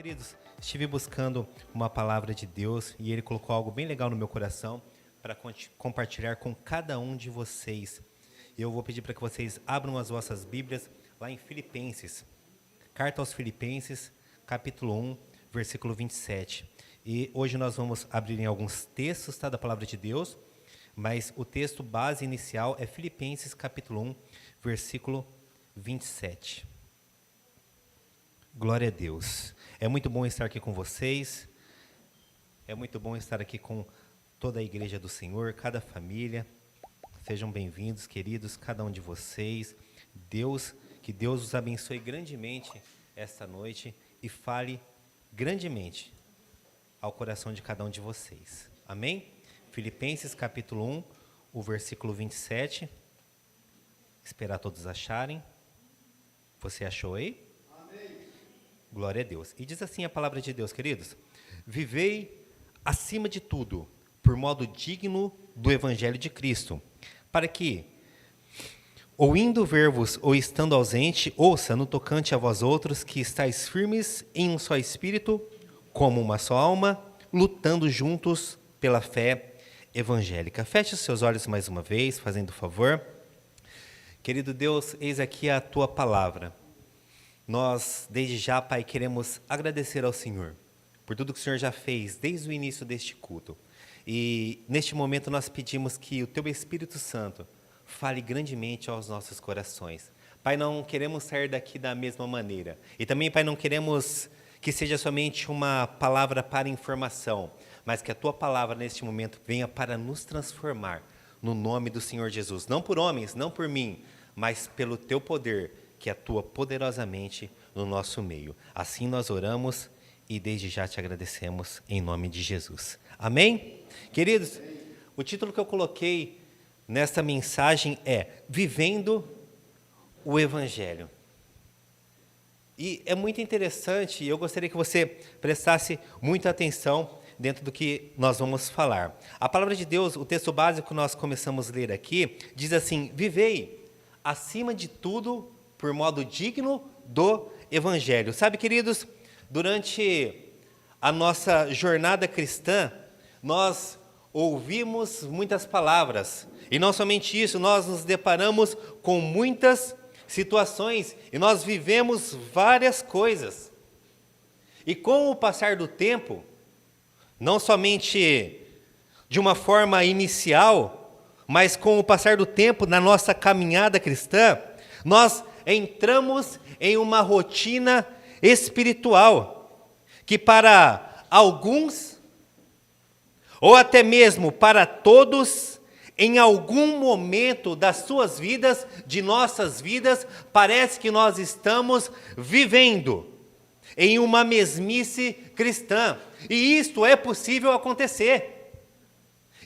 Queridos, estive buscando uma palavra de Deus e Ele colocou algo bem legal no meu coração para compartilhar com cada um de vocês. Eu vou pedir para que vocês abram as vossas Bíblias lá em Filipenses. Carta aos Filipenses, capítulo 1, versículo 27. E hoje nós vamos abrir em alguns textos da palavra de Deus, mas o texto base inicial é Filipenses, capítulo 1, versículo 27. Glória a Deus. É muito bom estar aqui com vocês. É muito bom estar aqui com toda a igreja do Senhor, cada família. Sejam bem-vindos, queridos, cada um de vocês. Que Deus os abençoe grandemente esta noite e fale grandemente ao coração de cada um de vocês. Amém? Filipenses capítulo 1, o versículo 27. Esperar todos acharem. Você achou aí? Glória a Deus. E diz assim a palavra de Deus, queridos: vivei acima de tudo, por modo digno do Evangelho de Cristo, para que, ou indo ver-vos, ou estando ausente, ouça no tocante a vós outros, que estáis firmes em um só espírito, como uma só alma, lutando juntos pela fé evangélica. Feche os seus olhos mais uma vez, fazendo favor. Querido Deus, eis aqui a tua palavra. Nós, desde já, Pai, queremos agradecer ao Senhor por tudo que o Senhor já fez desde o início deste culto. E, neste momento, nós pedimos que o Teu Espírito Santo fale grandemente aos nossos corações. Pai, não queremos sair daqui da mesma maneira. E também, Pai, não queremos que seja somente uma palavra para informação, mas que a Tua palavra, neste momento, venha para nos transformar no nome do Senhor Jesus. Não por homens, não por mim, mas pelo Teu poder, que atua poderosamente no nosso meio. Assim nós oramos e desde já te agradecemos em nome de Jesus. Amém? Queridos, o título que eu coloquei nesta mensagem é Vivendo o Evangelho. E é muito interessante, e eu gostaria que você prestasse muita atenção dentro do que nós vamos falar. A palavra de Deus, o texto básico que nós começamos a ler aqui, diz assim: vivei acima de tudo por modo digno do Evangelho. Sabe, queridos, durante a nossa jornada cristã, nós ouvimos muitas palavras. E não somente isso, nós nos deparamos com muitas situações e nós vivemos várias coisas. E com o passar do tempo, não somente de uma forma inicial, mas com o passar do tempo na nossa caminhada cristã, nós entramos em uma rotina espiritual que para alguns, ou até mesmo para todos, em algum momento das suas vidas, de nossas vidas, parece que nós estamos vivendo em uma mesmice cristã. E isto é possível acontecer.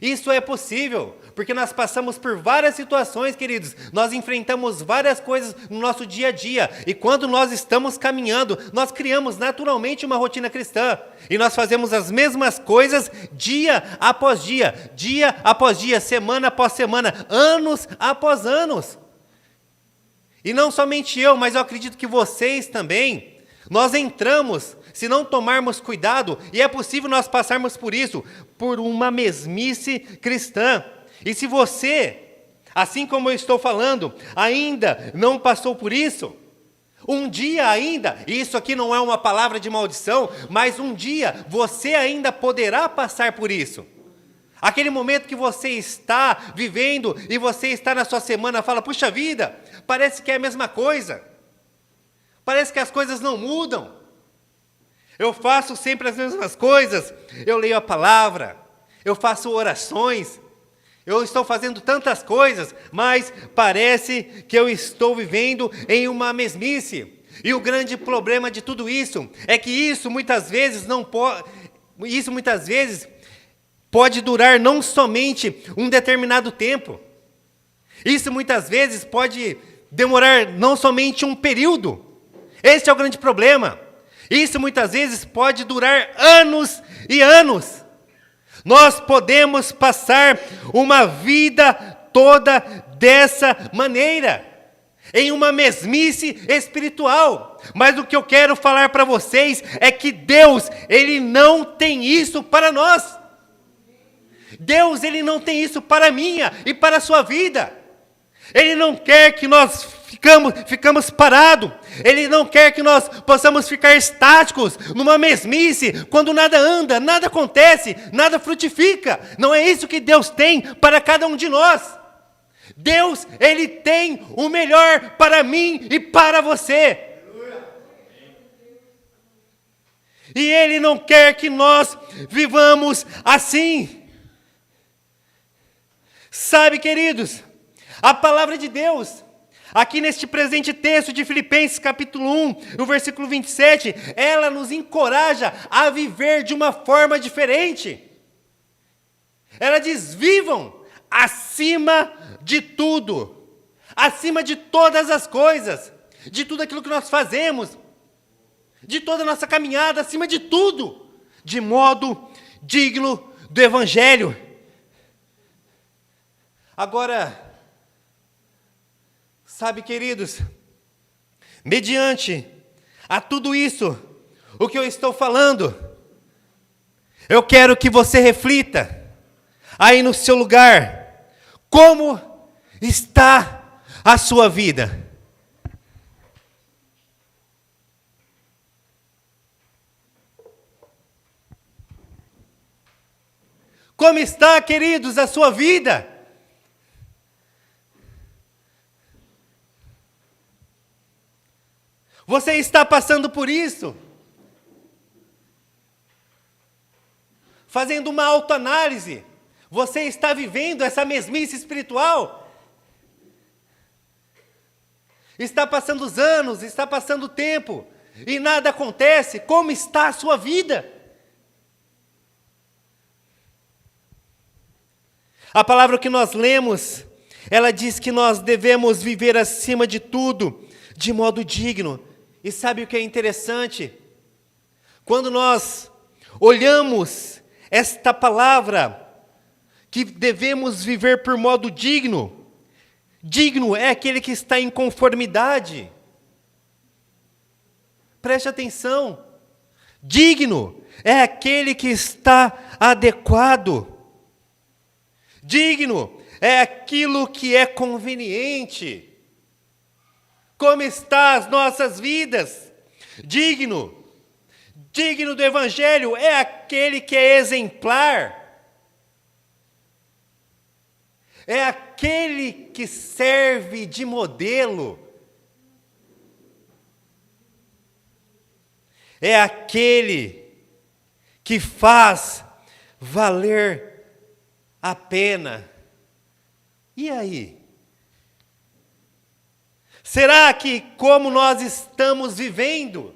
Isso é possível, porque nós passamos por várias situações, queridos. Nós enfrentamos várias coisas no nosso dia a dia. E quando nós estamos caminhando, nós criamos naturalmente uma rotina cristã. E nós fazemos as mesmas coisas dia após dia, semana após semana, anos após anos. E não somente eu, mas eu acredito que vocês também. Nós entramos, se não tomarmos cuidado, e é possível nós passarmos por isso, por uma mesmice cristã. E se você, assim como eu estou falando, ainda não passou por isso, um dia ainda, e isso aqui não é uma palavra de maldição, mas um dia você ainda poderá passar por isso. Aquele momento que você está vivendo e você está na sua semana, fala: puxa vida, parece que é a mesma coisa. Parece que as coisas não mudam. Eu faço sempre as mesmas coisas. Eu leio a palavra, eu faço orações, eu estou fazendo tantas coisas, mas parece que eu estou vivendo em uma mesmice. E o grande problema de tudo isso é que isso muitas vezes pode durar não somente um determinado tempo. Isso muitas vezes pode demorar não somente um período. Esse é o grande problema. Isso muitas vezes pode durar anos e anos. Nós podemos passar uma vida toda dessa maneira. em uma mesmice espiritual. Mas o que eu quero falar para vocês é que Deus, Ele não tem isso para nós. Deus, Ele não tem isso para a minha e para a sua vida. Ele não quer que nós ficamos parados. Ele não quer que nós possamos ficar estáticos, numa mesmice, quando nada anda, nada acontece, nada frutifica. Não é isso que Deus tem para cada um de nós. Deus, Ele tem o melhor para mim e para você. E Ele não quer que nós vivamos assim. Sabe, queridos, a palavra de Deus, aqui neste presente texto de Filipenses capítulo 1, no versículo 27, ela nos encoraja a viver de uma forma diferente. Ela diz: vivam acima de tudo, acima de todas as coisas, de tudo aquilo que nós fazemos, de toda a nossa caminhada, acima de tudo, de modo digno do Evangelho. Agora, sabe, queridos, mediante a tudo isso, o que eu estou falando, eu quero que você reflita aí no seu lugar, como está a sua vida. Como está, queridos, a sua vida? Você está passando por isso? Fazendo uma autoanálise. Você está vivendo essa mesmice espiritual? Está passando os anos, está passando o tempo, e nada acontece. Como está a sua vida? A palavra que nós lemos, ela diz que nós devemos viver acima de tudo, de modo digno. E sabe o que é interessante? Quando nós olhamos esta palavra, que devemos viver por modo digno, digno é aquele que está em conformidade. Preste atenção. Digno é aquele que está adequado. Digno é aquilo que é conveniente. Como estão as nossas vidas? Digno do Evangelho é aquele que é exemplar. É aquele que serve de modelo. É aquele que faz valer a pena. E aí? Será que como nós estamos vivendo?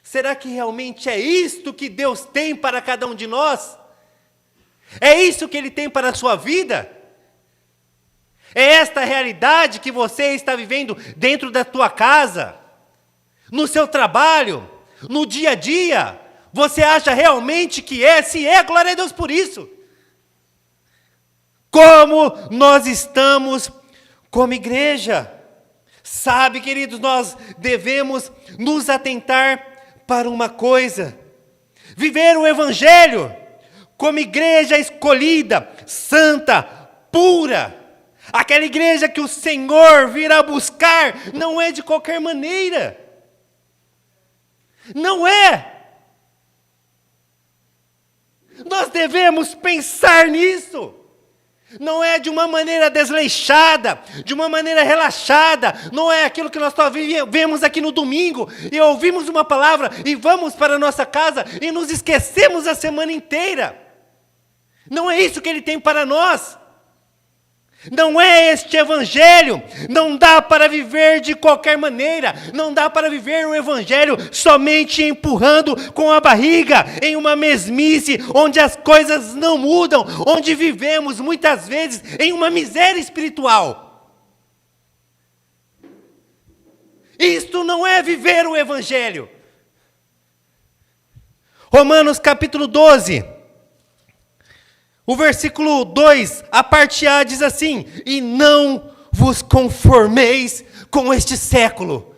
Será que realmente é isto que Deus tem para cada um de nós? É isso que Ele tem para a sua vida? É esta a realidade que você está vivendo dentro da tua casa? No seu trabalho? No dia a dia? Você acha realmente que é? Se é, glória a Deus por isso. Como nós estamos como igreja? Sabe, queridos, nós devemos nos atentar para uma coisa: viver o Evangelho como igreja escolhida, santa, pura. Aquela igreja que o Senhor virá buscar, não é de qualquer maneira. Não é. Nós devemos pensar nisso. Não é de uma maneira desleixada, de uma maneira relaxada. Não é aquilo que nós só vemos aqui no domingo e ouvimos uma palavra e vamos para a nossa casa e nos esquecemos a semana inteira. Não é isso que Ele tem para nós. Não é este Evangelho. Não dá para viver de qualquer maneira. Não dá para viver o Evangelho somente empurrando com a barriga em uma mesmice, onde as coisas não mudam, onde vivemos muitas vezes em uma miséria espiritual. Isto não é viver o Evangelho. Romanos capítulo 12. O versículo 2, a parte A diz assim: e não vos conformeis com este século.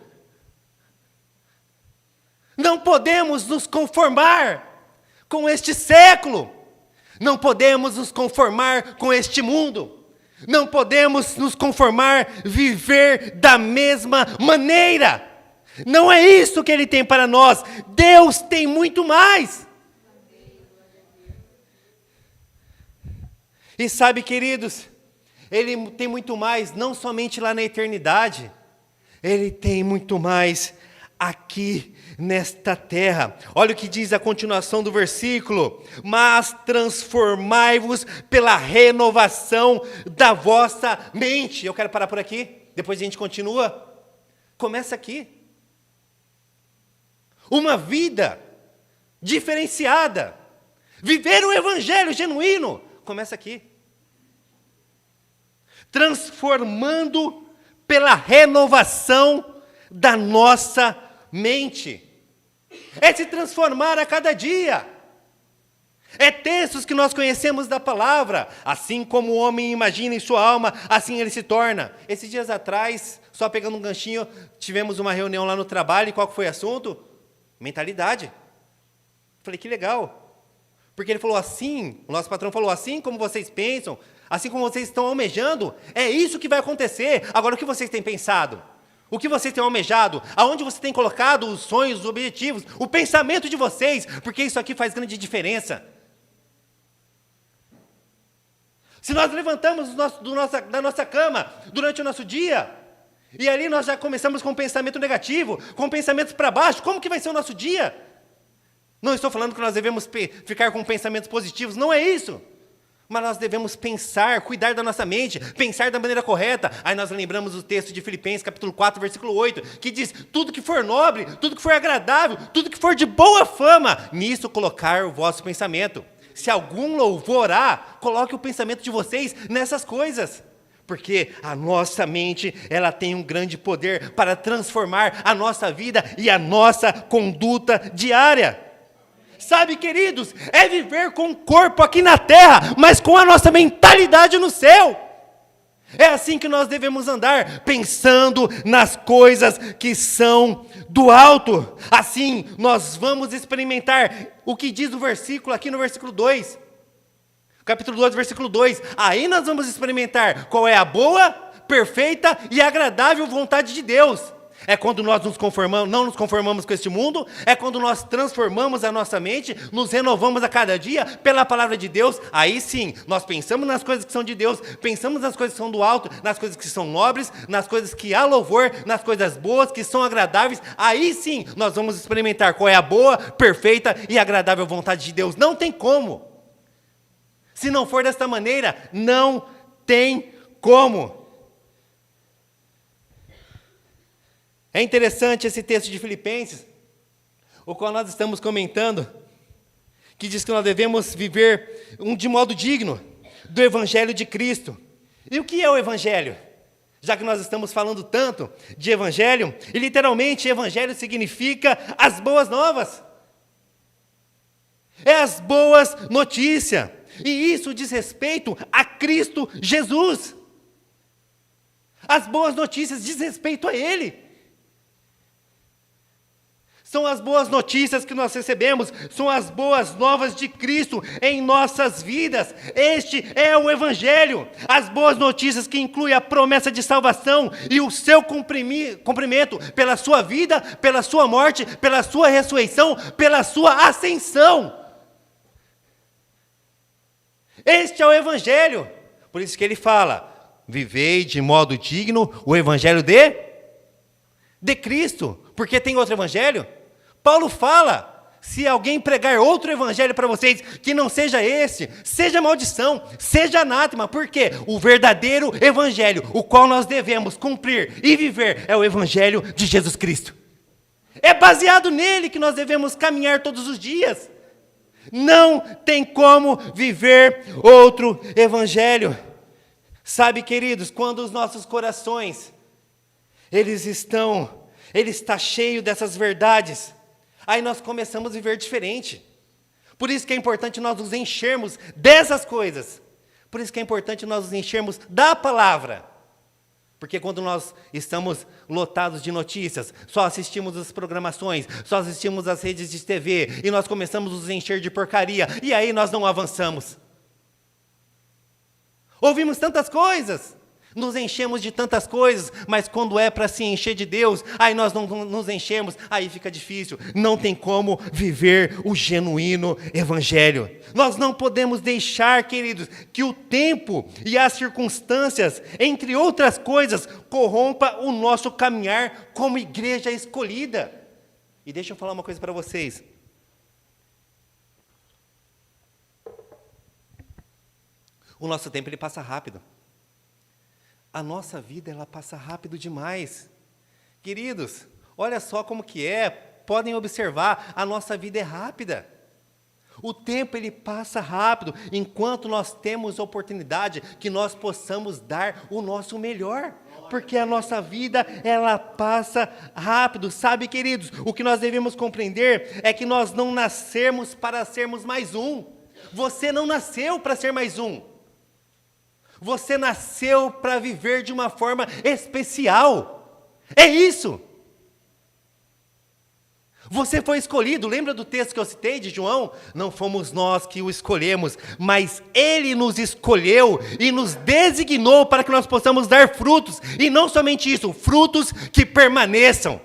Não podemos nos conformar com este século. Não podemos nos conformar com este mundo. Não podemos nos conformar, viver da mesma maneira. Não é isso que Ele tem para nós. Deus tem muito mais. E sabe, queridos, Ele tem muito mais, não somente lá na eternidade. Ele tem muito mais aqui nesta terra. Olha o que diz a continuação do versículo: mas transformai-vos pela renovação da vossa mente. Eu quero parar por aqui, depois a gente continua. Começa aqui. Uma vida diferenciada, viver o evangelho genuíno, começa aqui. Transformando pela renovação da nossa mente. É se transformar a cada dia. É textos que nós conhecemos da palavra. Assim como o homem imagina em sua alma, assim ele se torna. Esses dias atrás, só pegando um ganchinho, tivemos uma reunião lá no trabalho. E qual que foi o assunto? Mentalidade. Falei, que legal. Porque ele falou assim, o nosso patrão falou, assim como vocês pensam, assim como vocês estão almejando, é isso que vai acontecer. Agora, o que vocês têm pensado? O que vocês têm almejado? Aonde vocês têm colocado os sonhos, os objetivos, o pensamento de vocês? Porque isso aqui faz grande diferença. Se nós levantamos da nossa cama durante o nosso dia, e ali nós já começamos com um pensamento negativo, com pensamentos para baixo, como que vai ser o nosso dia? Não estou falando que nós devemos ficar com pensamentos positivos, não é isso. Mas nós devemos pensar, cuidar da nossa mente, pensar da maneira correta. Aí nós lembramos o texto de Filipenses, capítulo 4, versículo 8, que diz, tudo que for nobre, tudo que for agradável, tudo que for de boa fama, nisso colocar o vosso pensamento. Se algum louvor há, coloque o pensamento de vocês nessas coisas. Porque a nossa mente, ela tem um grande poder para transformar a nossa vida e a nossa conduta diária. Sabe, queridos, é viver com o corpo aqui na terra, mas com a nossa mentalidade no céu. É assim que nós devemos andar, pensando nas coisas que são do alto. Assim, nós vamos experimentar o que diz o versículo aqui no versículo 2. Capítulo 2, versículo 2. Aí nós vamos experimentar qual é a boa, perfeita e agradável vontade de Deus. É quando nós não nos conformamos com este mundo, é quando nós transformamos a nossa mente, nos renovamos a cada dia pela palavra de Deus. Aí sim, nós pensamos nas coisas que são de Deus, pensamos nas coisas que são do alto, nas coisas que são nobres, nas coisas que há louvor, nas coisas boas, que são agradáveis. Aí sim, nós vamos experimentar qual é a boa, perfeita e agradável vontade de Deus. Não tem como. Se não for desta maneira, não tem como. É interessante esse texto de Filipenses, o qual nós estamos comentando, que diz que nós devemos viver de modo digno do Evangelho de Cristo. E o que é o Evangelho? Já que nós estamos falando tanto de Evangelho, e literalmente Evangelho significa as boas novas. É as boas notícias. E isso diz respeito a Cristo Jesus. As boas notícias diz respeito a Ele. São as boas notícias que nós recebemos, são as boas novas de Cristo em nossas vidas. Este é o Evangelho. As boas notícias que incluem a promessa de salvação e o seu cumprimento pela sua vida, pela sua morte, pela sua ressurreição, pela sua ascensão. Este é o Evangelho. Por isso que ele fala, vivei de modo digno o Evangelho de Cristo. Porque tem outro Evangelho? Paulo fala, se alguém pregar outro evangelho para vocês, que não seja esse, seja maldição, seja anátema, porque o verdadeiro evangelho, o qual nós devemos cumprir e viver, é o evangelho de Jesus Cristo. É baseado nele que nós devemos caminhar todos os dias. Não tem como viver outro evangelho. Sabe, queridos, quando os nossos corações, ele está cheio dessas verdades, aí nós começamos a viver diferente. Por isso que é importante nós nos enchermos dessas coisas. Por isso que é importante nós nos enchermos da palavra. Porque quando nós estamos lotados de notícias, só assistimos as programações, só assistimos as redes de TV, e nós começamos a nos encher de porcaria, e aí nós não avançamos. Ouvimos tantas coisas, nos enchemos de tantas coisas, mas quando é para se encher de Deus, aí nós não nos enchemos, aí fica difícil. Não tem como viver o genuíno evangelho. Nós não podemos deixar, queridos, que o tempo e as circunstâncias, entre outras coisas, corrompa o nosso caminhar como igreja escolhida. E deixa eu falar uma coisa para vocês. O nosso tempo ele passa rápido. A nossa vida, ela passa rápido demais. Queridos, olha só como que é. Podem observar, a nossa vida é rápida. O tempo, ele passa rápido. Enquanto nós temos oportunidade, que nós possamos dar o nosso melhor. Porque a nossa vida, ela passa rápido. Sabe, queridos, o que nós devemos compreender é que nós não nascemos para sermos mais um. Você não nasceu para ser mais um. Você nasceu para viver de uma forma especial. É isso. Você foi escolhido. Lembra do texto que eu citei de João? Não fomos nós que o escolhemos, mas Ele nos escolheu e nos designou para que nós possamos dar frutos. E não somente isso, frutos que permaneçam.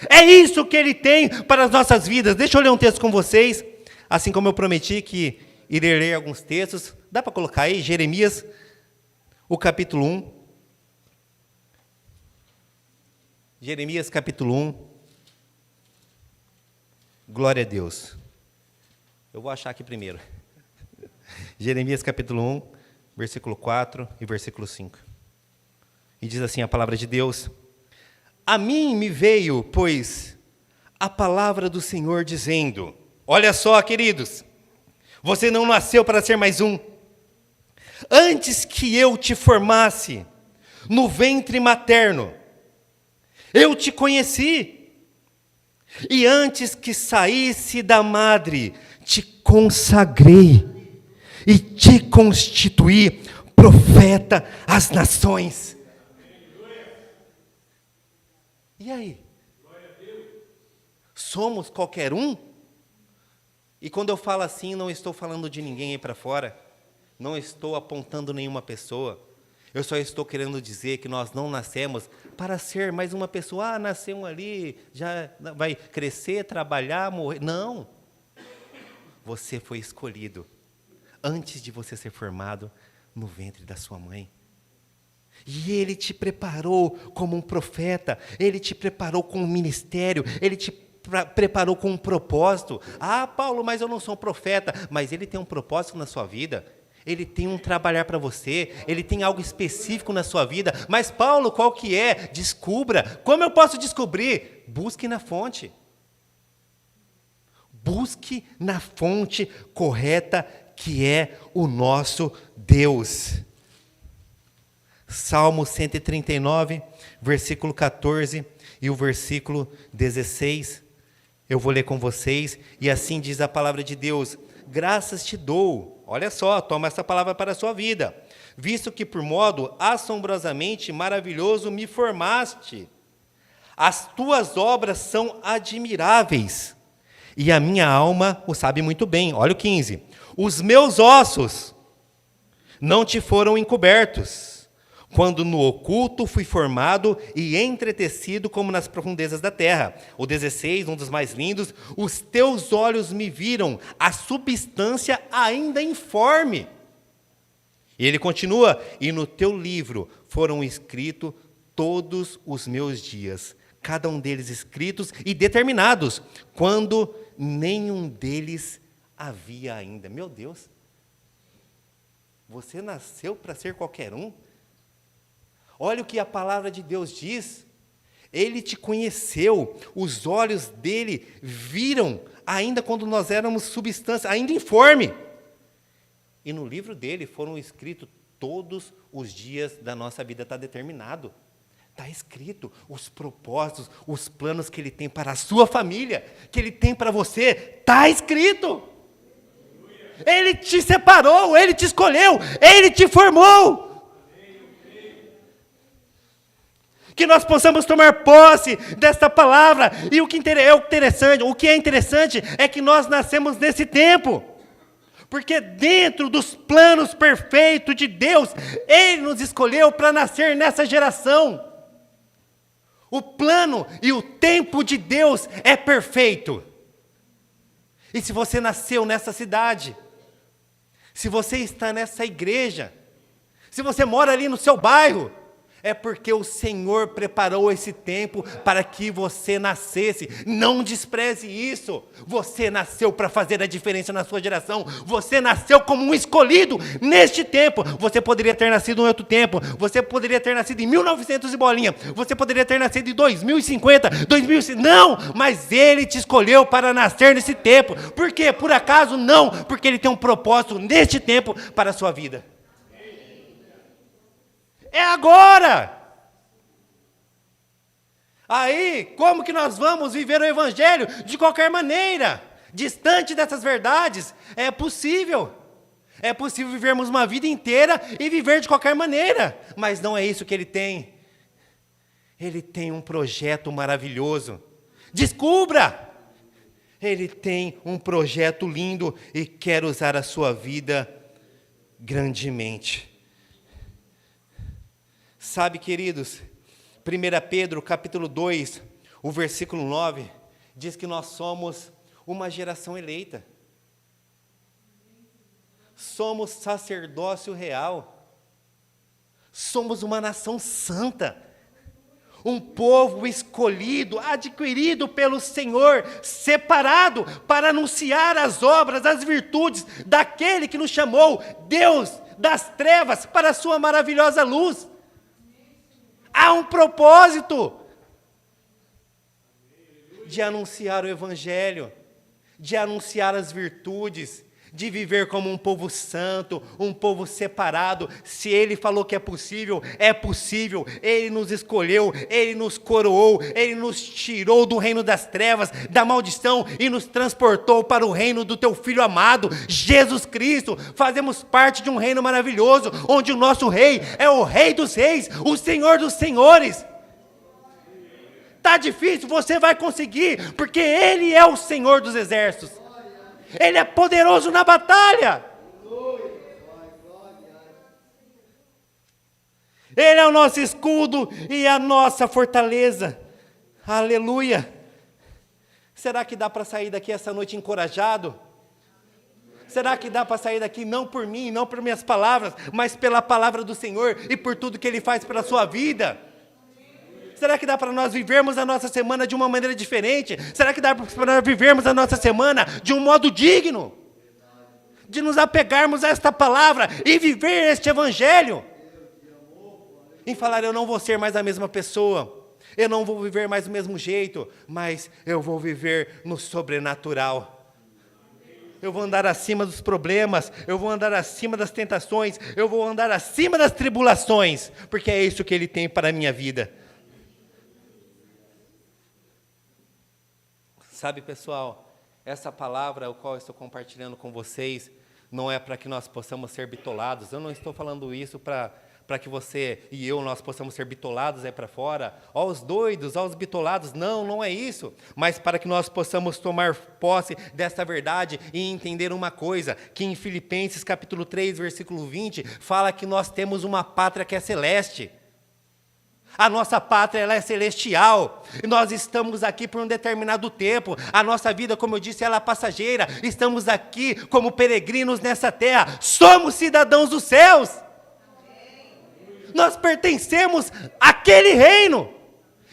É isso que Ele tem para as nossas vidas. Deixa eu ler um texto com vocês, assim como eu prometi que irei ler alguns textos. Dá para colocar aí, Jeremias, o capítulo 1. Jeremias capítulo 1. Glória a Deus. Eu vou achar aqui primeiro. Jeremias capítulo 1, versículo 4 e versículo 5. E diz assim a palavra de Deus: A mim me veio, pois, a palavra do Senhor dizendo... Olha só, queridos, você não nasceu para ser mais um. Antes que eu te formasse no ventre materno, eu te conheci. E antes que saísse da madre, te consagrei e te constituí profeta às nações. E aí? Somos qualquer um? E quando eu falo assim, não estou falando de ninguém aí para fora. Não estou apontando nenhuma pessoa. Eu só estou querendo dizer que nós não nascemos para ser mais uma pessoa. Ah, nasceu um ali, já vai crescer, trabalhar, morrer. Não. Você foi escolhido antes de você ser formado no ventre da sua mãe. E Ele te preparou como um profeta. Ele te preparou com um ministério. Ele te preparou com um propósito. Ah, Paulo, mas eu não sou um profeta. Mas Ele tem um propósito na sua vida. Ele tem um trabalhar para você, Ele tem algo específico na sua vida. Mas Paulo, qual que é? Descubra. Como eu posso descobrir? Busque na fonte. Busque na fonte correta, que é o nosso Deus. Salmo 139, versículo 14 e o versículo 16. Eu vou ler com vocês, e assim diz a palavra de Deus: Graças te dou. Olha só, toma essa palavra para a sua vida. Visto que por modo assombrosamente maravilhoso me formaste. As tuas obras são admiráveis. E a minha alma o sabe muito bem. Olha o 15. Os meus ossos não te foram encobertos, quando no oculto fui formado e entretecido como nas profundezas da terra. O 16, um dos mais lindos: os teus olhos me viram, a substância ainda informe. E ele continua: e no teu livro foram escritos todos os meus dias, cada um deles escritos e determinados, quando nenhum deles havia ainda. Meu Deus, você nasceu para ser qualquer um? Olha o que a palavra de Deus diz. Ele te conheceu, os olhos dele viram, ainda quando nós éramos substância, ainda informe. E no livro dele foram escritos todos os dias da nossa vida, está determinado. Está escrito os propósitos, os planos que Ele tem para a sua família, que Ele tem para você, está escrito. Ele te separou, Ele te escolheu, Ele te formou. Que nós possamos tomar posse desta palavra. E o que é interessante é que nós nascemos nesse tempo. Porque dentro dos planos perfeitos de Deus, Ele nos escolheu para nascer nessa geração. O plano e o tempo de Deus é perfeito. E se você nasceu nessa cidade, se você está nessa igreja, se você mora ali no seu bairro, é porque o Senhor preparou esse tempo para que você nascesse. Não despreze isso. Você nasceu para fazer a diferença na sua geração. Você nasceu como um escolhido neste tempo. Você poderia ter nascido em outro tempo. Você poderia ter nascido em 1900 e bolinha. Você poderia ter nascido em 2050, 2000. Não, mas Ele te escolheu para nascer nesse tempo. Por quê? Por acaso? Não, porque Ele tem um propósito neste tempo para a sua vida. É agora! Aí, como que nós vamos viver o Evangelho? De qualquer maneira, distante dessas verdades, é possível. É possível vivermos uma vida inteira e viver de qualquer maneira. Mas não é isso que Ele tem. Ele tem um projeto maravilhoso. Descubra! Ele tem um projeto lindo e quer usar a sua vida grandemente. Sabe, queridos, 1 Pedro, capítulo 2, o versículo 9, diz que nós somos uma geração eleita. Somos sacerdócio real. Somos uma nação santa. Um povo escolhido, adquirido pelo Senhor, separado para anunciar as obras, as virtudes daquele que nos chamou, Deus das trevas, para a sua maravilhosa luz. Há um propósito de anunciar o Evangelho, de anunciar as virtudes, de viver como um povo santo, um povo separado. Se Ele falou que é possível, é possível. Ele nos escolheu, Ele nos coroou, Ele nos tirou do reino das trevas, da maldição e nos transportou para o reino do Teu Filho amado, Jesus Cristo. Fazemos parte de um reino maravilhoso, onde o nosso Rei é o Rei dos Reis, o Senhor dos Senhores. Está difícil, você vai conseguir, porque Ele é o Senhor dos exércitos. Ele é poderoso na batalha. Ele é o nosso escudo e a nossa fortaleza. Aleluia. Será que dá para sair daqui essa noite encorajado? Será que dá para sair daqui não por mim, não por minhas palavras, mas pela palavra do Senhor e por tudo que Ele faz pela sua vida? Será que dá para nós vivermos a nossa semana de uma maneira diferente? Será que dá para nós vivermos a nossa semana de um modo digno? De nos apegarmos a esta palavra e viver este Evangelho? Em falar, eu não vou ser mais a mesma pessoa, eu não vou viver mais do mesmo jeito, mas eu vou viver no sobrenatural. Eu vou andar acima dos problemas, eu vou andar acima das tentações, eu vou andar acima das tribulações, porque é isso que Ele tem para a minha vida. Sabe, pessoal, essa palavra, a qual eu estou compartilhando com vocês, não é para que nós possamos ser bitolados. Eu não estou falando isso para que você e eu, nós possamos ser bitolados aí para fora. Ó os doidos, ó os bitolados. Não, não é isso. Mas para que nós possamos tomar posse dessa verdade e entender uma coisa, que em Filipenses capítulo 3, versículo 20, fala que nós temos uma pátria que é celeste. A nossa pátria, ela é celestial, e nós estamos aqui por um determinado tempo, a nossa vida, como eu disse, ela é passageira, estamos aqui como peregrinos nessa terra, somos cidadãos dos céus, nós pertencemos àquele reino,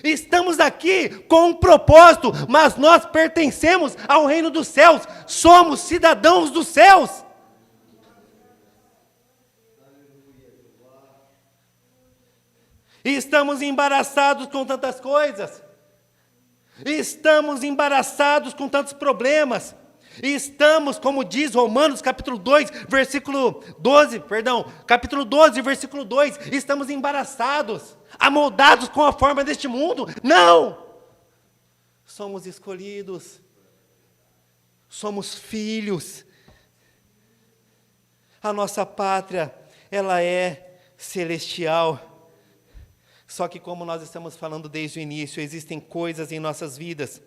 estamos aqui com um propósito, mas nós pertencemos ao reino dos céus, somos cidadãos dos céus. E estamos embaraçados com tantas coisas. Estamos embaraçados com tantos problemas. E estamos, como diz Romanos capítulo 2, versículo 12, capítulo 12, versículo 2, estamos embaraçados, amoldados com a forma deste mundo. Não! Somos escolhidos. Somos filhos. A nossa pátria, ela é celestial. Só que como nós estamos falando desde o início, existem coisas em nossas vidas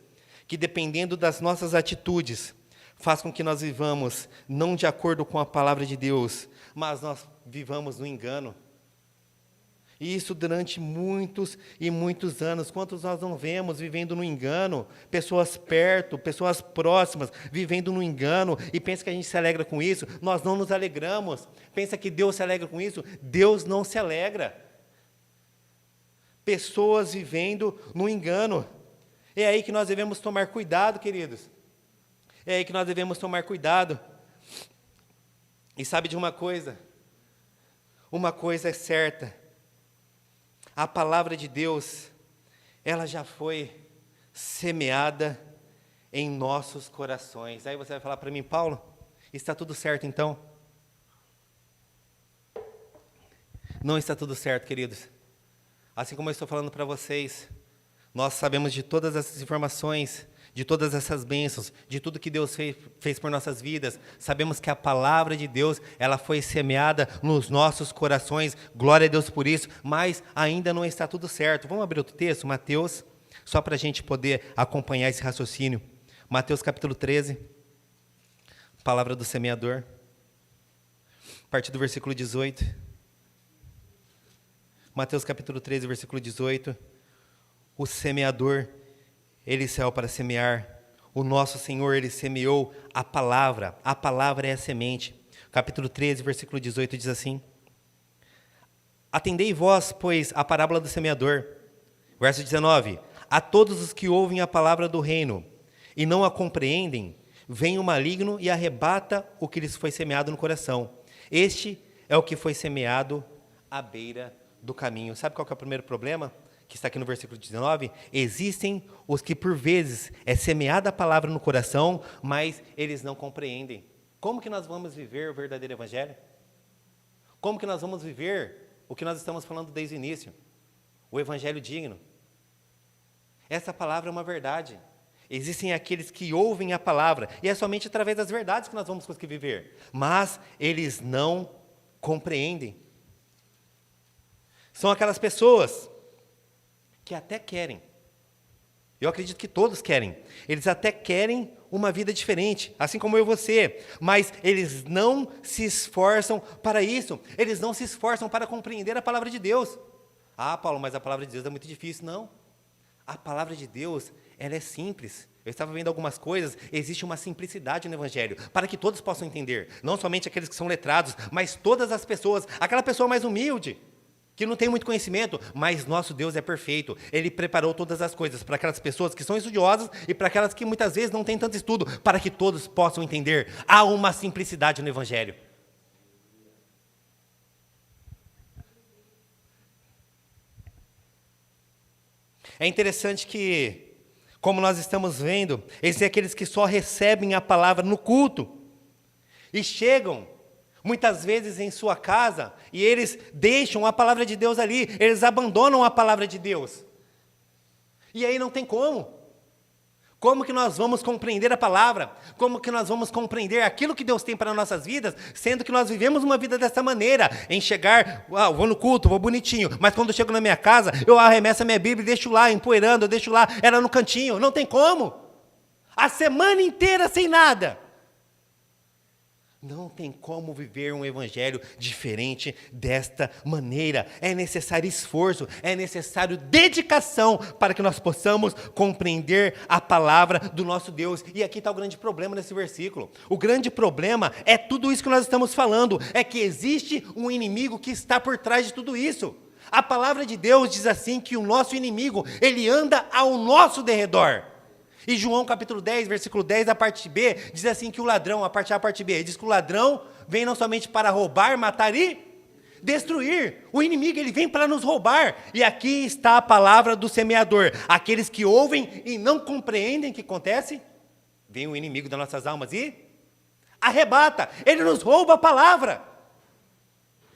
que, dependendo das nossas atitudes, faz com que nós vivamos não de acordo com a palavra de Deus, mas nós vivamos no engano. E isso durante muitos e muitos anos. Quantos nós não vemos vivendo no engano? Pessoas perto, pessoas próximas, vivendo no engano, e pensa que a gente se alegra com isso? Nós não nos alegramos. Pensa que Deus se alegra com isso? Deus não se alegra. Pessoas vivendo no engano. É aí que nós devemos tomar cuidado, queridos. É aí que nós devemos tomar cuidado. E sabe de uma coisa? Uma coisa é certa. A palavra de Deus, ela já foi semeada em nossos corações. Aí você vai falar para mim, Paulo, está tudo certo então? Não está tudo certo, queridos. Assim como eu estou falando para vocês, nós sabemos de todas essas informações, de todas essas bênçãos, de tudo que Deus fez por nossas vidas. Sabemos que a palavra de Deus, ela foi semeada nos nossos corações, glória a Deus por isso, mas ainda não está tudo certo. Vamos abrir outro texto, Mateus, só para a gente poder acompanhar esse raciocínio. Mateus capítulo 13, palavra do semeador, a partir do versículo 18. Mateus capítulo 13, versículo 18. O semeador, ele saiu para semear. O nosso Senhor, ele semeou a palavra. A palavra é a semente. Capítulo 13, versículo 18 diz assim: Atendei vós, pois, a parábola do semeador. Verso 19: A todos os que ouvem a palavra do reino e não a compreendem, vem o maligno e arrebata o que lhes foi semeado no coração. Este é o que foi semeado à beira do caminho. Sabe qual que é o primeiro problema? Que está aqui no versículo 19, existem os que por vezes é semeada a palavra no coração, mas eles não compreendem. Como que nós vamos viver o verdadeiro evangelho? Como que nós vamos viver o que nós estamos falando desde o início? O evangelho digno. Essa palavra é uma verdade. Existem aqueles que ouvem a palavra, e é somente através das verdades que nós vamos conseguir viver, mas eles não compreendem. São aquelas pessoas que até querem, eu acredito que todos querem, eles até querem uma vida diferente, assim como eu e você, mas eles não se esforçam para isso, eles não se esforçam para compreender a palavra de Deus. Ah, Paulo, mas a palavra de Deus é muito difícil. Não, a palavra de Deus, ela é simples. Eu estava vendo algumas coisas, existe uma simplicidade no Evangelho, para que todos possam entender, não somente aqueles que são letrados, mas todas as pessoas, aquela pessoa mais humilde, que não tem muito conhecimento, mas nosso Deus é perfeito. Ele preparou todas as coisas para aquelas pessoas que são estudiosas e para aquelas que muitas vezes não têm tanto estudo, para que todos possam entender. Há uma simplicidade no Evangelho. É interessante que, como nós estamos vendo, existem aqueles que só recebem a palavra no culto e chegam muitas vezes em sua casa, e eles deixam a palavra de Deus ali, eles abandonam a palavra de Deus. E aí não tem como. Como que nós vamos compreender a palavra? Como que nós vamos compreender aquilo que Deus tem para nossas vidas, sendo que nós vivemos uma vida dessa maneira, em chegar, vou no culto, vou bonitinho, mas quando eu chego na minha casa, eu arremesso a minha Bíblia e deixo lá, empoeirando, eu deixo lá, ela no cantinho. Não tem como. A semana inteira sem nada. Não tem como viver um evangelho diferente desta maneira. É necessário esforço, é necessário dedicação para que nós possamos compreender a palavra do nosso Deus. E aqui está o grande problema nesse versículo. O grande problema é tudo isso que nós estamos falando, é que existe um inimigo que está por trás de tudo isso. A palavra de Deus diz assim que o nosso inimigo, ele anda ao nosso derredor. E João capítulo 10, versículo 10, a parte B, diz assim que o ladrão, a parte A, a parte B, diz que o ladrão vem não somente para roubar, matar e destruir. O inimigo, ele vem para nos roubar. E aqui está a palavra do semeador. Aqueles que ouvem e não compreendem o que acontece, vem o inimigo das nossas almas e arrebata. Ele nos rouba a palavra.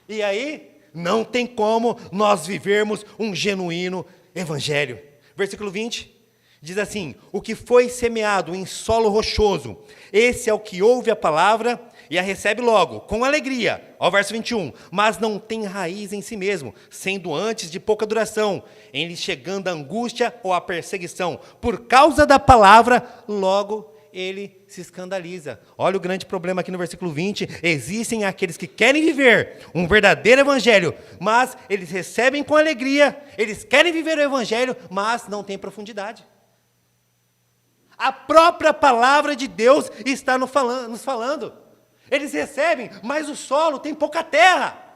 E aí, não tem como nós vivermos um genuíno evangelho. Versículo 20. Diz assim: o que foi semeado em solo rochoso, esse é o que ouve a palavra e a recebe logo, com alegria. Ó, verso 21. Mas não tem raiz em si mesmo, sendo antes de pouca duração, em lhe chegando a angústia ou a perseguição. Por causa da palavra, logo ele se escandaliza. Olha o grande problema aqui no versículo 20. Existem aqueles que querem viver um verdadeiro evangelho, mas eles recebem com alegria. Eles querem viver o evangelho, mas não têm profundidade. A própria palavra de Deus está nos falando. Eles recebem, mas o solo tem pouca terra.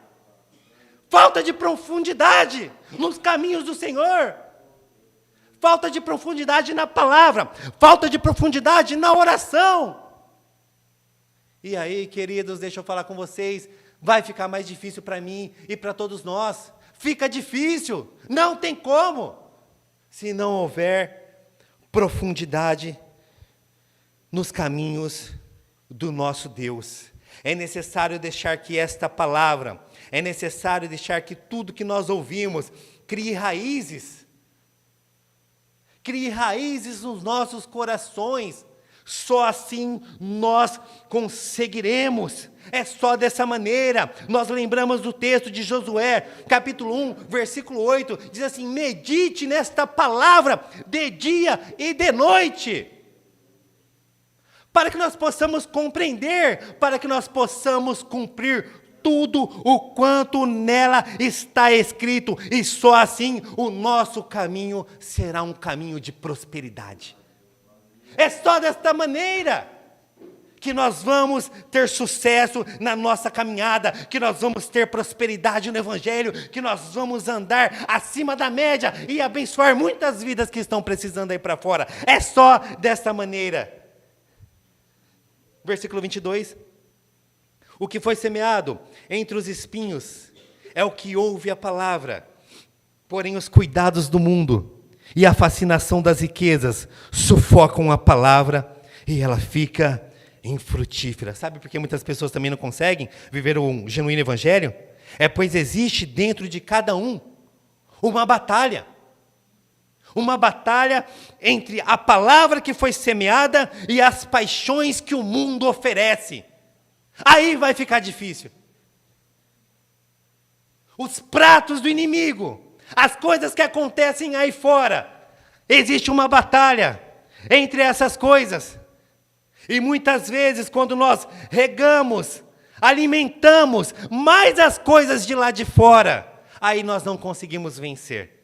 Falta de profundidade nos caminhos do Senhor. Falta de profundidade na palavra. Falta de profundidade na oração. E aí, queridos, deixa eu falar com vocês. Vai ficar mais difícil para mim e para todos nós. Fica difícil. Não tem como. Se não houver profundidade nos caminhos do nosso Deus. É necessário deixar que esta palavra, é necessário deixar que tudo que nós ouvimos crie raízes. Crie raízes nos nossos corações. Só assim nós conseguiremos. É só dessa maneira. Nós lembramos do texto de Josué, capítulo 1, versículo 8, diz assim: medite nesta palavra de dia e de noite, para que nós possamos compreender, para que nós possamos cumprir tudo o quanto nela está escrito, e só assim o nosso caminho será um caminho de prosperidade. É só desta maneira que nós vamos ter sucesso na nossa caminhada, que nós vamos ter prosperidade no Evangelho, que nós vamos andar acima da média e abençoar muitas vidas que estão precisando aí para fora. É só desta maneira. Versículo 22. O que foi semeado entre os espinhos é o que ouve a palavra, porém os cuidados do mundo e a fascinação das riquezas sufocam a palavra e ela fica infrutífera. Sabe por que muitas pessoas também não conseguem viver um genuíno evangelho? É pois existe dentro de cada um uma batalha. Uma batalha entre a palavra que foi semeada e as paixões que o mundo oferece. Aí vai ficar difícil. Os pratos do inimigo, as coisas que acontecem aí fora, existe uma batalha entre essas coisas. E muitas vezes, quando nós regamos, alimentamos mais as coisas de lá de fora, aí nós não conseguimos vencer.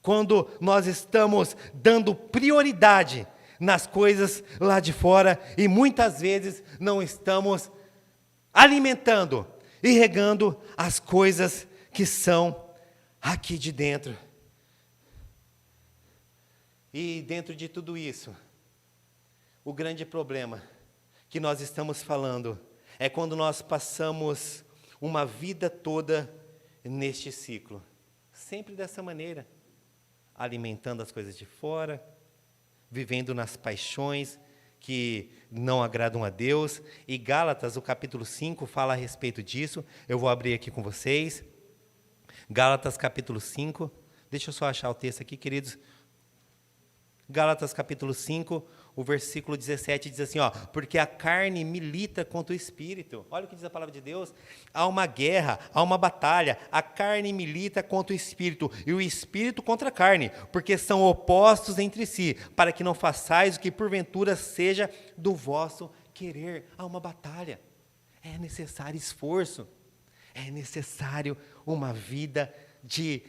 Quando nós estamos dando prioridade nas coisas lá de fora e muitas vezes não estamos alimentando e regando as coisas que são aqui de dentro. E dentro de tudo isso, o grande problema que nós estamos falando é quando nós passamos uma vida toda neste ciclo, sempre dessa maneira, alimentando as coisas de fora, vivendo nas paixões que não agradam a Deus. E Gálatas, o capítulo 5, fala a respeito disso. Eu vou abrir aqui com vocês. Gálatas, capítulo 5. Deixa eu só achar o texto aqui, queridos. Gálatas, capítulo 5, o versículo 17 diz assim, porque a carne milita contra o espírito. Olha o que diz a palavra de Deus. Há uma guerra, há uma batalha. A carne milita contra o espírito e o espírito contra a carne, porque são opostos entre si, para que não façais o que porventura seja do vosso querer. Há uma batalha. É necessário esforço. É necessário uma vida de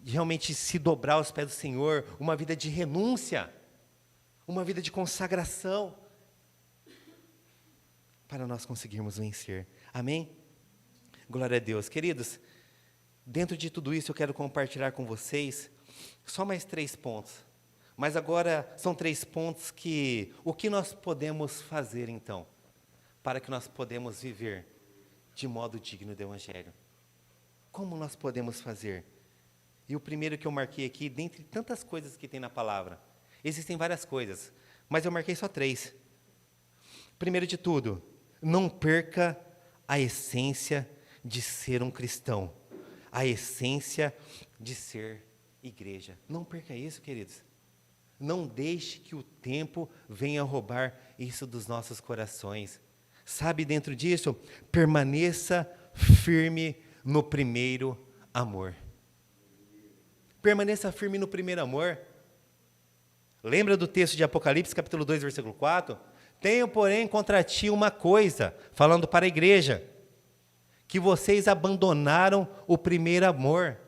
realmente se dobrar aos pés do Senhor, uma vida de renúncia, uma vida de consagração, para nós conseguirmos vencer. Amém? Glória a Deus. Queridos, dentro de tudo isso eu quero compartilhar com vocês só mais 3 pontos. Mas agora são 3 pontos que, o que nós podemos fazer então, para que nós podemos viver de modo digno do Evangelho? Como nós podemos fazer? E o primeiro que eu marquei aqui, dentre tantas coisas que tem na palavra, existem várias coisas, mas eu marquei só 3. Primeiro de tudo, não perca a essência de ser um cristão, a essência de ser igreja. Não perca isso, queridos. Não deixe que o tempo venha roubar isso dos nossos corações. Sabe, dentro disso, permaneça firme no primeiro amor. Permaneça firme no primeiro amor. Lembra do texto de Apocalipse, capítulo 2, versículo 4? Tenho, porém, contra ti uma coisa, falando para a igreja, que vocês abandonaram o primeiro amor.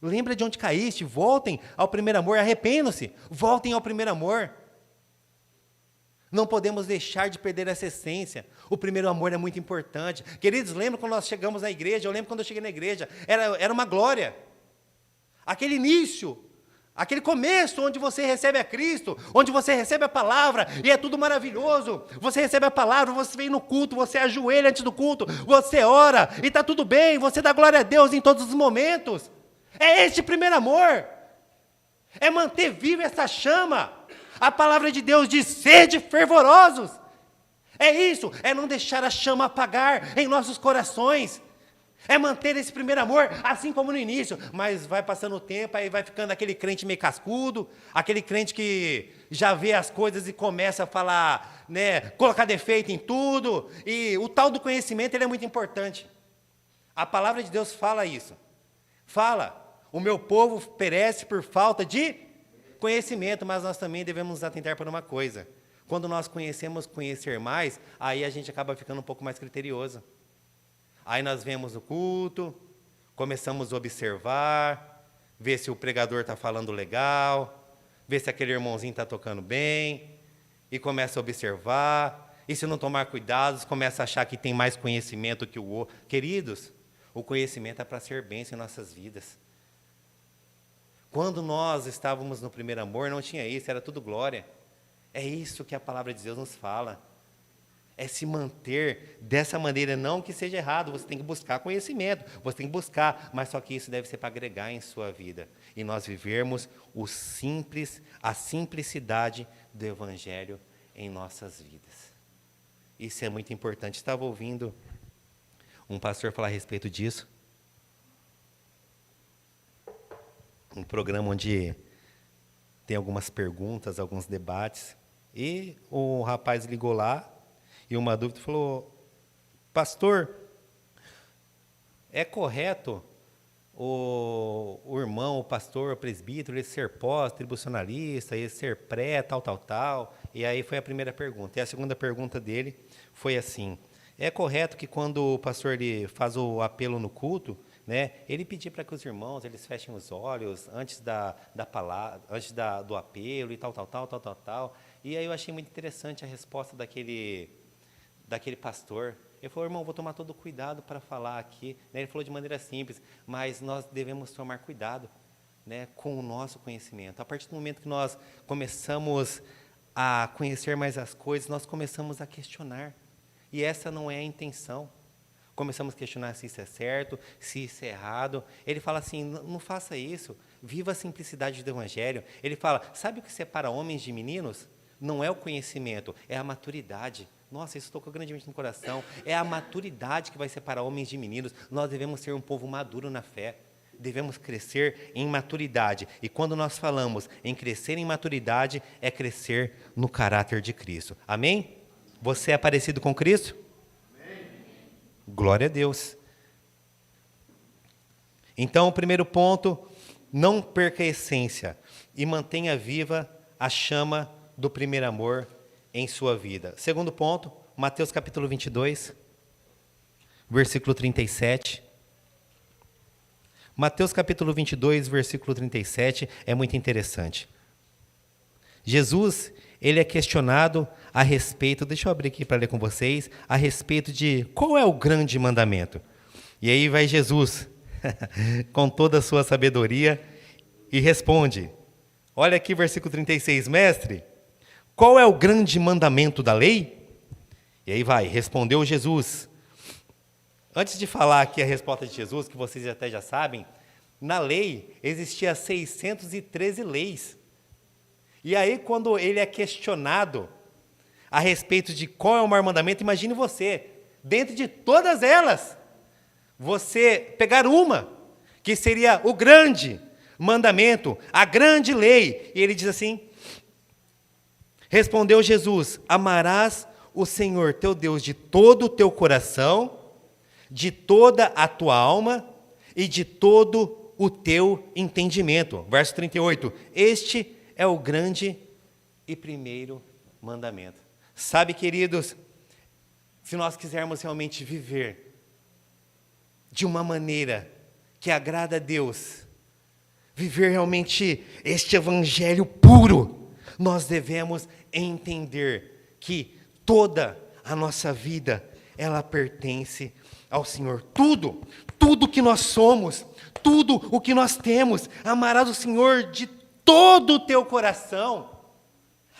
Lembra de onde caíste, voltem ao primeiro amor, arrependam-se, voltem ao primeiro amor. Não podemos deixar de perder essa essência. O primeiro amor é muito importante. Queridos, lembra quando nós chegamos na igreja? Eu lembro quando eu cheguei na igreja, era uma glória. Aquele início, aquele começo onde você recebe a Cristo, onde você recebe a palavra, e é tudo maravilhoso. Você recebe a palavra, você vem no culto, você ajoelha antes do culto, você ora, e está tudo bem, você dá glória a Deus em todos os momentos. É este primeiro amor. É manter viva essa chama. A palavra de Deus diz, sede fervorosos. É isso, é não deixar a chama apagar em nossos corações. É manter esse primeiro amor, assim como no início. Mas vai passando o tempo, aí vai ficando aquele crente meio cascudo, aquele crente que já vê as coisas e começa a falar, né, colocar defeito em tudo. E o tal do conhecimento, ele é muito importante. A palavra de Deus fala isso. Fala, o meu povo perece por falta de conhecimento, mas nós também devemos nos atentar para uma coisa. Quando nós conhecer mais, aí a gente acaba ficando um pouco mais criterioso. Aí nós vemos o culto, começamos a observar, ver se o pregador está falando legal, ver se aquele irmãozinho está tocando bem, e começa a observar, e se não tomar cuidados, começa a achar que tem mais conhecimento que o outro. Queridos, o conhecimento é para ser bênção em nossas vidas. Quando nós estávamos no primeiro amor, não tinha isso, era tudo glória. É isso que a palavra de Deus nos fala. É se manter dessa maneira, não que seja errado, você tem que buscar conhecimento, você tem que buscar, mas só que isso deve ser para agregar em sua vida. E nós vivermos a simplicidade do Evangelho em nossas vidas. Isso é muito importante. Estava ouvindo um pastor falar a respeito disso. Um programa onde tem algumas perguntas, alguns debates. E o rapaz ligou lá e uma dúvida falou, pastor, é correto o irmão, o pastor, o presbítero, ele ser pós-tribucionalista, ele ser pré, tal. E aí foi a primeira pergunta. E a segunda pergunta dele foi assim, é correto que quando o pastor ele faz o apelo no culto, né, ele pedir para que os irmãos eles fechem os olhos antes da palavra, antes do apelo e tal. E aí eu achei muito interessante a resposta daquele pastor. Ele falou, irmão, vou tomar todo o cuidado para falar aqui. Ele falou de maneira simples, mas nós devemos tomar cuidado, né, com o nosso conhecimento. A partir do momento que nós começamos a conhecer mais as coisas, nós começamos a questionar. E essa não é a intenção. Começamos a questionar se isso é certo, se isso é errado. Ele fala assim, não faça isso, viva a simplicidade do Evangelho. Ele fala, sabe o que separa homens de meninos? Não é o conhecimento, é a maturidade. Nossa, isso tocou grandemente no coração. É a maturidade que vai separar homens de meninos. Nós devemos ser um povo maduro na fé. Devemos crescer em maturidade. E quando nós falamos em crescer em maturidade, é crescer no caráter de Cristo. Amém? Você é parecido com Cristo? Glória a Deus. Então, o primeiro ponto, não perca a essência e mantenha viva a chama do primeiro amor em sua vida. Segundo ponto, Mateus capítulo 22, versículo 37. Mateus capítulo 22, versículo 37 é muito interessante. Jesus, ele é questionado a respeito, deixa eu abrir aqui para ler com vocês, a respeito de qual é o grande mandamento. E aí vai Jesus, com toda a sua sabedoria, e responde, olha aqui versículo 36, mestre, qual é o grande mandamento da lei? E aí respondeu Jesus. Antes de falar aqui a resposta de Jesus, que vocês até já sabem, na lei existia 613 leis. E aí, quando ele é questionado a respeito de qual é o maior mandamento, imagine você, dentro de todas elas, você pegar uma, que seria o grande mandamento, a grande lei, e ele diz assim, Respondeu Jesus: amarás o Senhor teu Deus de todo o teu coração, de toda a tua alma e de todo o teu entendimento. Verso 38. Este é o grande e primeiro mandamento. Sabe, queridos, se nós quisermos realmente viver de uma maneira que agrada a Deus, viver realmente este evangelho puro, nós devemos entender que toda a nossa vida, ela pertence ao Senhor. Tudo que nós somos, tudo o que nós temos, amarás o Senhor de todo o teu coração,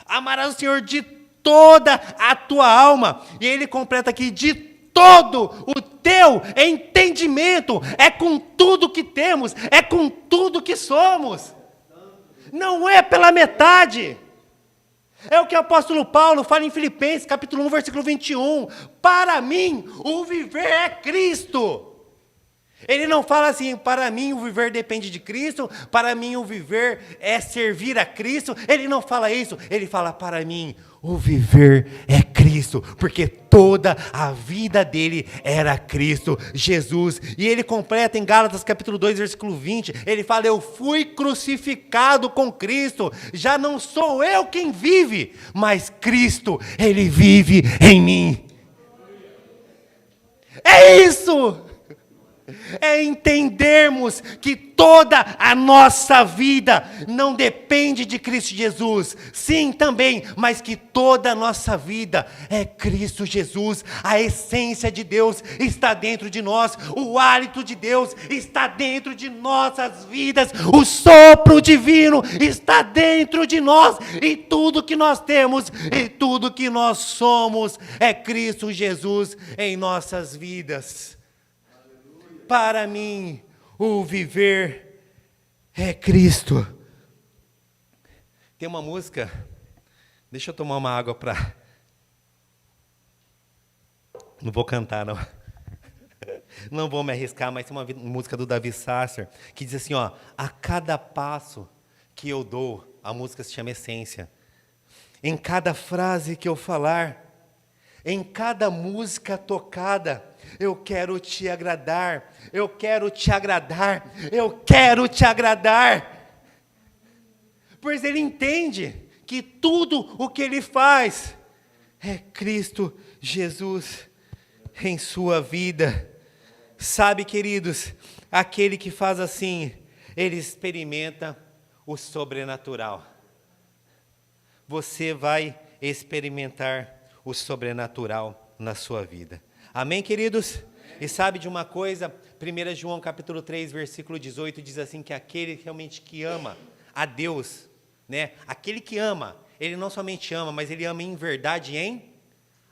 amarás o Senhor de toda a tua alma, e ele completa aqui, de todo o teu entendimento, é com tudo que temos, é com tudo que somos, não é pela metade. É o que o apóstolo Paulo fala em Filipenses, capítulo 1, versículo 21. Para mim, o viver é Cristo. Ele não fala assim, para mim o viver depende de Cristo, para mim o viver é servir a Cristo. Ele não fala isso, ele fala, para mim o viver é Cristo, porque toda a vida dele era Cristo Jesus. E ele completa em Gálatas capítulo 2, versículo 20, ele fala, eu fui crucificado com Cristo, já não sou eu quem vive, mas Cristo, ele vive em mim. É isso! É entendermos que toda a nossa vida não depende de Cristo Jesus, sim também, mas que toda a nossa vida é Cristo Jesus, a essência de Deus está dentro de nós, o hálito de Deus está dentro de nossas vidas, o sopro divino está dentro de nós, e tudo que nós temos, e tudo que nós somos, é Cristo Jesus em nossas vidas. Para mim, o viver é Cristo. Tem uma música, deixa eu tomar uma água para... Não vou cantar, não. Não vou me arriscar, mas tem uma música do Davi Sasser, que diz assim, ó, a cada passo que eu dou, a música se chama Essência, em cada frase que eu falar, em cada música tocada, eu quero te agradar, eu quero te agradar, eu quero te agradar. Pois ele entende que tudo o que ele faz é Cristo Jesus em sua vida. Sabe, queridos, aquele que faz assim, ele experimenta o sobrenatural. Você vai experimentar o sobrenatural na sua vida. Amém, queridos? E sabe de uma coisa? 1 João capítulo 3, versículo 18, diz assim, que aquele realmente que ama a Deus, né? Aquele que ama, ele não somente ama, mas ele ama em verdade e em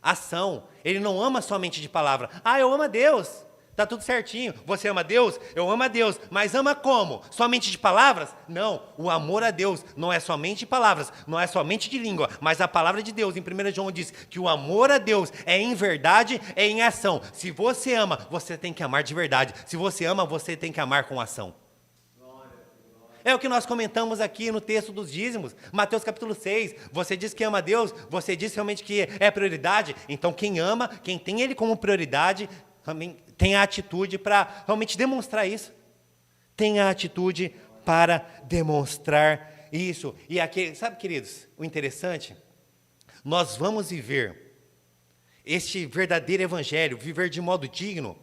ação. Ele não ama somente de palavra. Ah, eu amo a Deus. Está tudo certinho. Você ama Deus? Eu amo a Deus. Mas ama como? Somente de palavras? Não. O amor a Deus não é somente de palavras, não é somente de língua, mas a palavra de Deus. Em 1 João diz que o amor a Deus é em verdade, é em ação. Se você ama, você tem que amar de verdade. Se você ama, você tem que amar com ação. É o que nós comentamos aqui no texto dos dízimos, Mateus capítulo 6, você diz que ama a Deus, você diz realmente que é prioridade, então quem ama, quem tem Ele como prioridade, também tem a atitude para realmente demonstrar isso, tem a atitude para demonstrar isso, e aqui, sabe, queridos, o interessante, nós vamos viver este verdadeiro evangelho, viver de modo digno,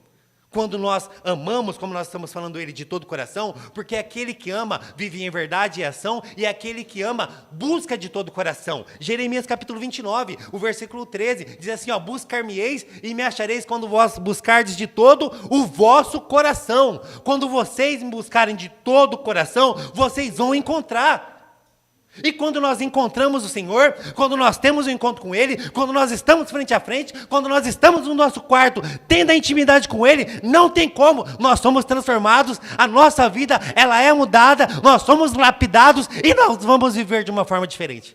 quando nós amamos, como nós estamos falando ele de todo o coração, porque aquele que ama vive em verdade e ação, e aquele que ama busca de todo o coração. Jeremias capítulo 29, o versículo 13, diz assim, ó, buscar-me-eis e me achareis quando vós buscardes de todo o vosso coração. Quando vocês me buscarem de todo o coração, vocês vão encontrar. E quando nós encontramos o Senhor, quando nós temos um encontro com Ele, quando nós estamos frente a frente, quando nós estamos no nosso quarto, tendo a intimidade com Ele, não tem como, nós somos transformados, a nossa vida, ela é mudada, nós somos lapidados e nós vamos viver de uma forma diferente.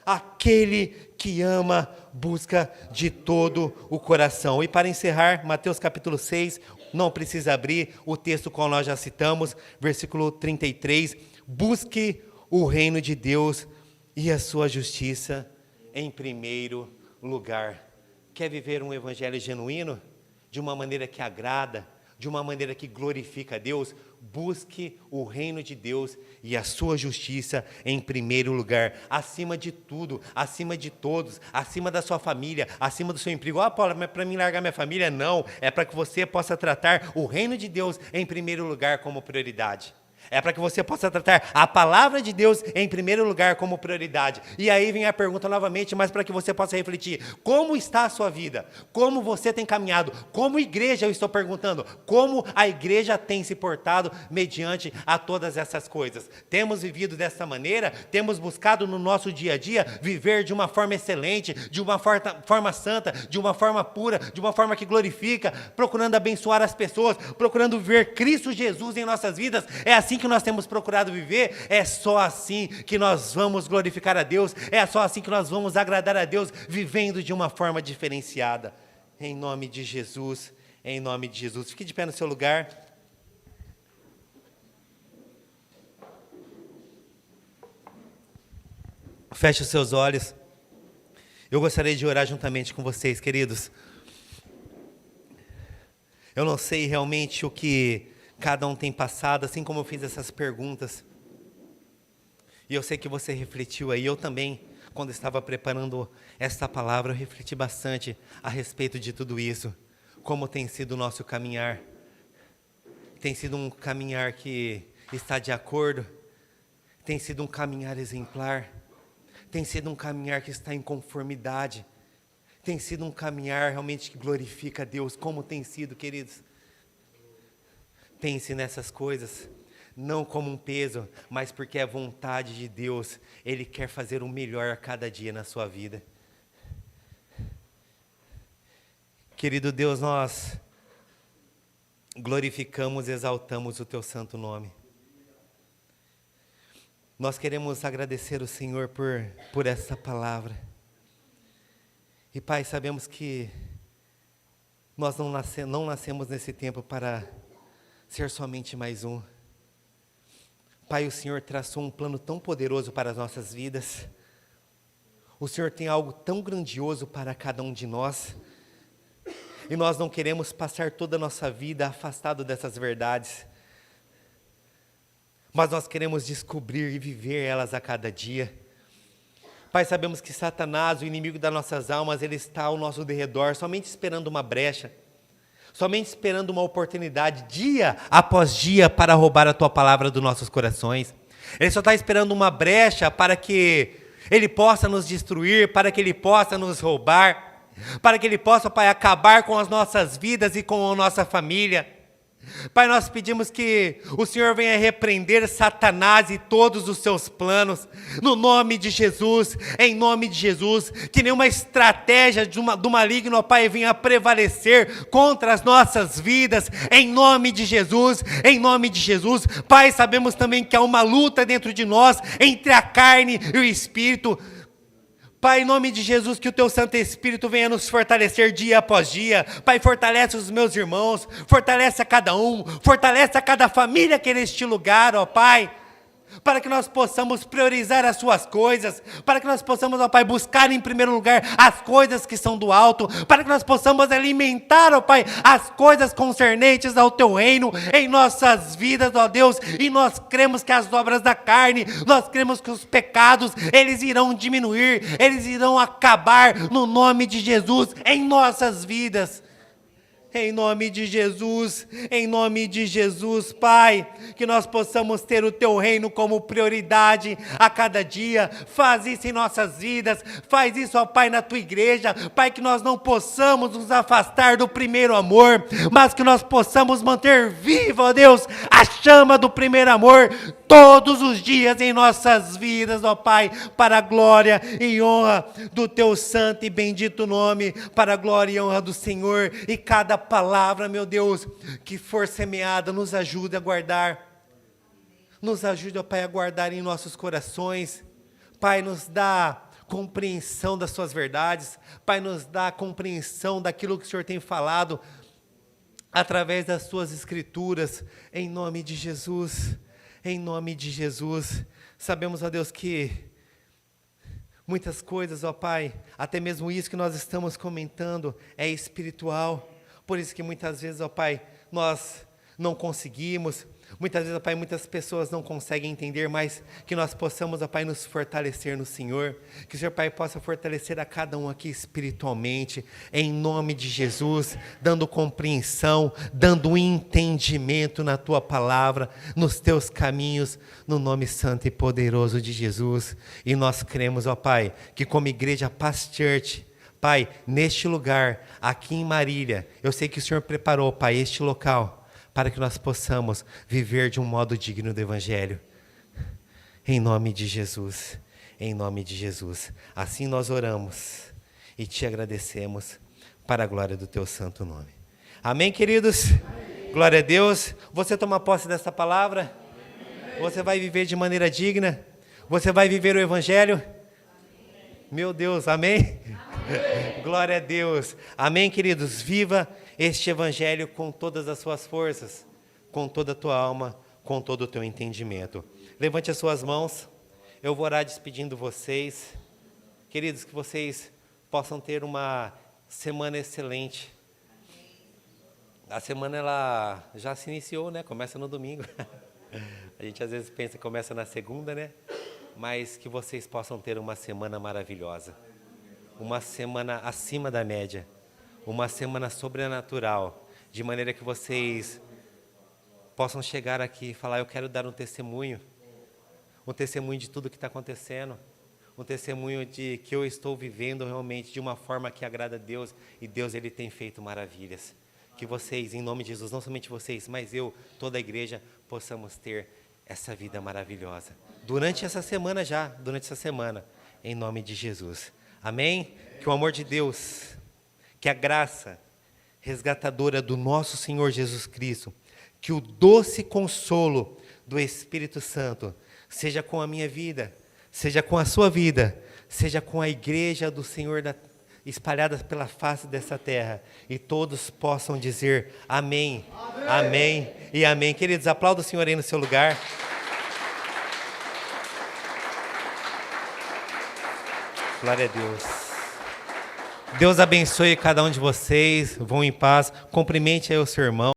Aquele que ama, busca de todo o coração. E para encerrar, Mateus capítulo 6, não precisa abrir, o texto qual nós já citamos, versículo 33, busque o reino de Deus e a sua justiça em primeiro lugar. Quer viver um evangelho genuíno? De uma maneira que agrada, de uma maneira que glorifica a Deus? Busque o reino de Deus e a sua justiça em primeiro lugar, acima de tudo, acima de todos, acima da sua família, acima do seu emprego. Paulo, mas para mim largar minha família? Não, é para que você possa tratar o reino de Deus em primeiro lugar como prioridade. É para que você possa tratar a palavra de Deus em primeiro lugar como prioridade. E aí vem a pergunta novamente, mas para que você possa refletir: como está a sua vida? Como você tem caminhado? Como igreja, eu estou perguntando, como a igreja tem se portado mediante a todas essas coisas? Temos vivido dessa maneira? Temos buscado no nosso dia a dia viver de uma forma excelente, de uma forma santa, de uma forma pura, de uma forma que glorifica, procurando abençoar as pessoas, procurando ver Cristo Jesus em nossas vidas? É assim que nós temos procurado viver? É só assim que nós vamos glorificar a Deus, é só assim que nós vamos agradar a Deus, vivendo de uma forma diferenciada. Em nome de Jesus, em nome de Jesus. Fique de pé no seu lugar. Feche os seus olhos. Eu gostaria de orar juntamente com vocês, queridos. Eu não sei realmente o que cada um tem passado, assim como eu fiz essas perguntas. E eu sei que você refletiu aí. Eu também, quando estava preparando esta palavra, eu refleti bastante a respeito de tudo isso. Como tem sido o nosso caminhar. Tem sido um caminhar que está de acordo. Tem sido um caminhar exemplar. Tem sido um caminhar que está em conformidade. Tem sido um caminhar realmente que glorifica a Deus. Como tem sido, queridos? Pense nessas coisas, não como um peso, mas porque é vontade de Deus. Ele quer fazer o melhor a cada dia na sua vida. Querido Deus, nós glorificamos e exaltamos o Teu santo nome. Nós queremos agradecer o Senhor por essa palavra. E Pai, sabemos que nós não nascemos nesse tempo para ser somente mais um. Pai, o Senhor traçou um plano tão poderoso para as nossas vidas. O Senhor tem algo tão grandioso para cada um de nós. E nós não queremos passar toda a nossa vida afastado dessas verdades. Mas nós queremos descobrir e viver elas a cada dia. Pai, sabemos que Satanás, o inimigo das nossas almas, ele está ao nosso derredor, somente esperando uma brecha. Somente esperando uma oportunidade, dia após dia, para roubar a Tua palavra dos nossos corações. Ele só está esperando uma brecha para que Ele possa nos destruir, para que Ele possa nos roubar, para que Ele possa, Pai, acabar com as nossas vidas e com a nossa família. Pai, nós pedimos que o Senhor venha repreender Satanás e todos os seus planos, no nome de Jesus, em nome de Jesus, que nenhuma estratégia do maligno, ó Pai, venha prevalecer contra as nossas vidas, em nome de Jesus, em nome de Jesus. Pai, sabemos também que há uma luta dentro de nós, entre a carne e o Espírito. Pai, em nome de Jesus, que o Teu Santo Espírito venha nos fortalecer dia após dia. Pai, fortalece os meus irmãos, fortalece a cada um, fortalece a cada família que é neste lugar, ó Pai, para que nós possamos priorizar as Suas coisas, para que nós possamos, ó Pai, buscar em primeiro lugar as coisas que são do alto, para que nós possamos alimentar, ó Pai, as coisas concernentes ao Teu reino em nossas vidas, ó Deus. E nós cremos que as obras da carne, nós cremos que os pecados, eles irão diminuir, eles irão acabar no nome de Jesus em nossas vidas. Em nome de Jesus, Pai, que nós possamos ter o Teu reino como prioridade a cada dia. Faz isso em nossas vidas, faz isso, ó Pai, na Tua igreja. Pai, que nós não possamos nos afastar do primeiro amor, mas que nós possamos manter viva, ó Deus, a chama do primeiro amor todos os dias em nossas vidas, ó Pai, para a glória e honra do Teu santo e bendito nome, para a glória e honra do Senhor. E cada palavra, meu Deus, que for semeada, nos ajude a guardar. Nos ajude, ó Pai, a guardar em nossos corações. Pai, nos dá compreensão das Suas verdades. Pai, nos dá compreensão daquilo que o Senhor tem falado através das Suas Escrituras. Em nome de Jesus. Em nome de Jesus. Sabemos, ó Deus, que Muitas coisas, ó Pai, até mesmo isso que nós estamos comentando é espiritual. Por isso que muitas vezes, ó Pai, nós não conseguimos. Muitas vezes, ó Pai, muitas pessoas não conseguem entender, mas que nós possamos, ó Pai, nos fortalecer no Senhor. Que o Senhor, Pai, possa fortalecer a cada um aqui espiritualmente, em nome de Jesus, dando compreensão, dando entendimento na Tua palavra, nos Teus caminhos, no nome santo e poderoso de Jesus. E nós cremos, ó Pai, que como igreja Paz Church, Pai, neste lugar, aqui em Marília, eu sei que o Senhor preparou, Pai, este local, para que nós possamos viver de um modo digno do Evangelho. Em nome de Jesus, em nome de Jesus. Assim nós oramos e te agradecemos para a glória do teu santo nome. Amém, queridos? Amém. Glória a Deus. Você toma posse dessa palavra? Amém. Você vai viver de maneira digna? Você vai viver o Evangelho? Amém. Meu Deus, amém? Amém. Glória a Deus. Amém, queridos? Viva este Evangelho com todas as suas forças, com toda a tua alma, com todo o teu entendimento. Levante as suas mãos, eu vou orar despedindo vocês. Queridos, que vocês possam ter uma semana excelente. A semana ela já se iniciou, né? Começa no domingo. A gente às vezes pensa que começa na segunda, né? Mas que vocês possam ter uma semana maravilhosa. Uma semana acima da média. Uma semana sobrenatural, de maneira que vocês possam chegar aqui e falar, eu quero dar um testemunho de tudo que está acontecendo, um testemunho de que eu estou vivendo realmente de uma forma que agrada a Deus, e Deus ele tem feito maravilhas. Que vocês, em nome de Jesus, não somente vocês, mas eu, toda a igreja, possamos ter essa vida maravilhosa. Durante essa semana, em nome de Jesus. Amém? Que o amor de Deus, que a graça resgatadora do nosso Senhor Jesus Cristo, que o doce consolo do Espírito Santo, seja com a minha vida, seja com a sua vida, seja com a igreja do Senhor espalhada pela face dessa terra, e todos possam dizer amém, amém, amém e amém. Queridos, aplauda o Senhor aí no seu lugar. Glória a Deus. Deus abençoe cada um de vocês, vão em paz, cumprimente aí o seu irmão.